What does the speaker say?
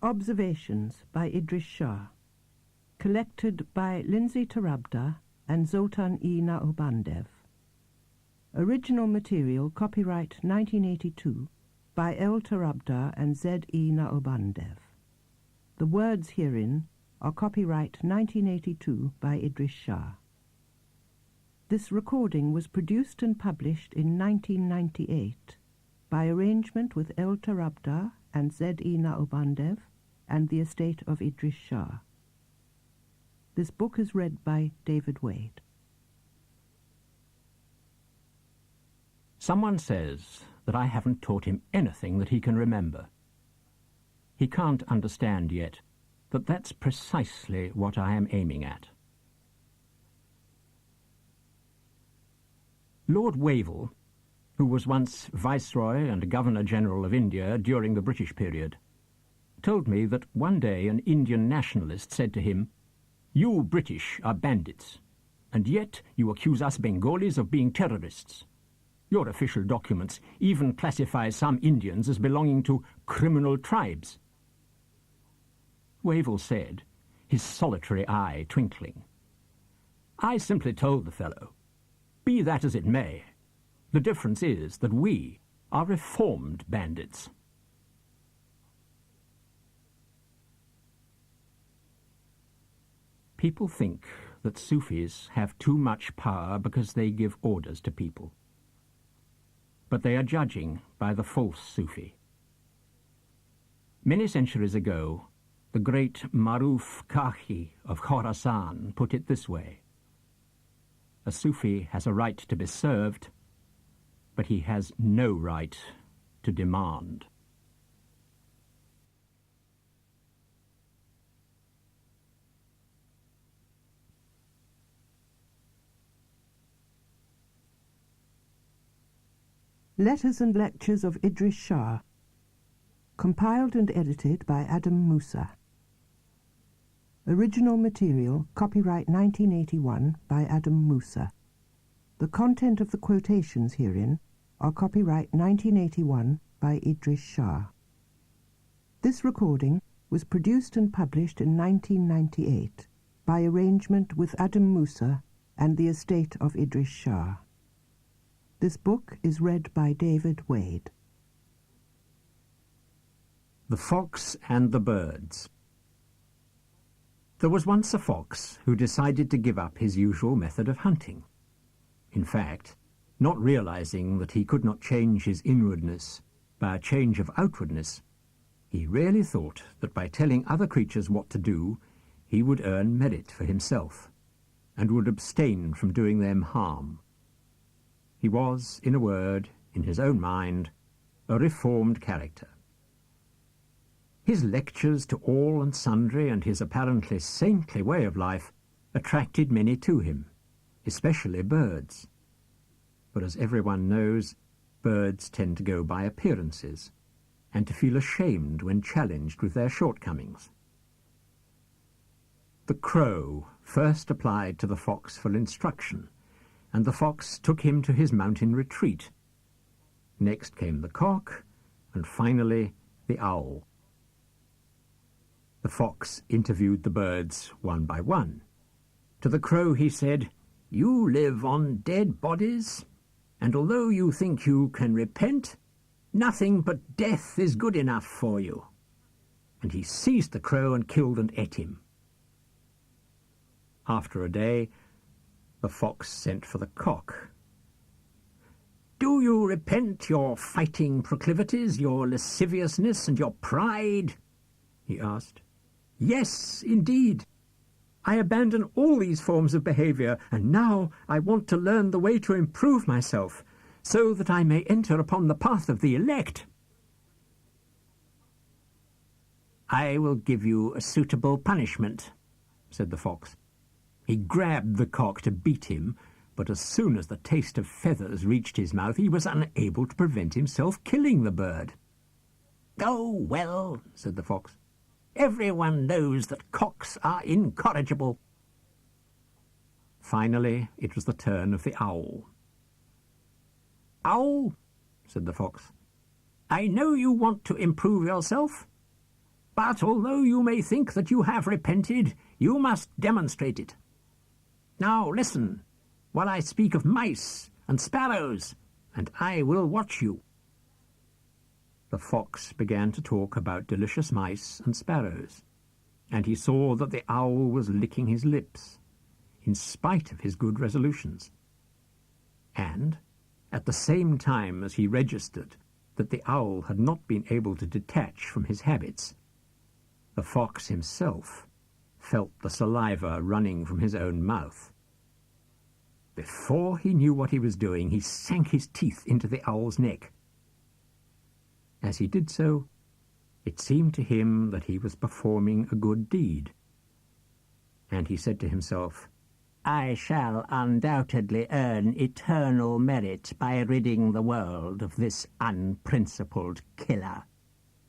Observations by Idries Shah. Collected by Lindsay Tarabda and Zoltan E. Naobandev. Original material copyright 1982 by L. Tarabda and Z. E. Naobandev. The words herein are copyright 1982 by Idries Shah. This recording was produced and published in 1998 by arrangement with L. Tarabda and Z. E. Naobandev and the estate of Idries Shah. This book is read by David Wade. Someone says that I haven't taught him anything that he can remember. He can't understand yet that that's precisely what I am aiming at. Lord Wavell, who was once Viceroy and Governor-General of India during the British period, told me that one day an Indian nationalist said to him, "You British are bandits, and yet you accuse us Bengalis of being terrorists. Your official documents even classify some Indians as belonging to criminal tribes." Wavell said, his solitary eye twinkling, "I simply told the fellow, be that as it may, the difference is that we are reformed bandits." People think that Sufis have too much power because they give orders to people. But they are judging by the false Sufi. Many centuries ago, the great Maruf Kahi of Khorasan put it this way: a Sufi has a right to be served, but he has no right to demand. Letters and Lectures of Idries Shah. Compiled and edited by Adam Musa. Original material copyright 1981 by Adam Musa. The content of the quotations herein are copyright 1981 by Idries Shah. This recording was produced and published in 1998 by arrangement with Adam Musa and the estate of Idries Shah. This book is read by David Wade. The Fox and the Birds. There was once a fox who decided to give up his usual method of hunting. In fact, not realizing that he could not change his inwardness by a change of outwardness, he really thought that by telling other creatures what to do, he would earn merit for himself, and would abstain from doing them harm. He was, in a word, in his own mind, a reformed character. His lectures to all and sundry and his apparently saintly way of life attracted many to him, especially birds. But as everyone knows, birds tend to go by appearances, and to feel ashamed when challenged with their shortcomings. The crow first applied to the fox for instruction, and the fox took him to his mountain retreat. Next came the cock, and finally the owl. The fox interviewed the birds one by one. To the crow he said, "You live on dead bodies, and although you think you can repent, nothing but death is good enough for you." And he seized the crow and killed and ate him. After a day, the fox sent for the cock. "Do you repent your fighting proclivities, your lasciviousness, and your pride?" he asked. "Yes, indeed. I abandon all these forms of behavior, and now I want to learn the way to improve myself, so that I may enter upon the path of the elect." "I will give you a suitable punishment," said the fox. He grabbed the cock to beat him, but as soon as the taste of feathers reached his mouth, he was unable to prevent himself killing the bird. "Oh, well," said the fox, "everyone knows that cocks are incorrigible." Finally, it was the turn of the owl. "Owl," said the fox, "I know you want to improve yourself, But although you may think that you have repented, you must demonstrate it. Now listen, while I speak of mice and sparrows, and I will watch you." The fox began to talk about delicious mice and sparrows, and he saw that the owl was licking his lips, in spite of his good resolutions. And, at the same time as he registered that the owl had not been able to detach from his habits, the fox himself felt the saliva running from his own mouth. Before he knew what he was doing, he sank his teeth into the owl's neck. As he did so, it seemed to him that he was performing a good deed. And he said to himself, "I shall undoubtedly earn eternal merit by ridding the world of this unprincipled killer."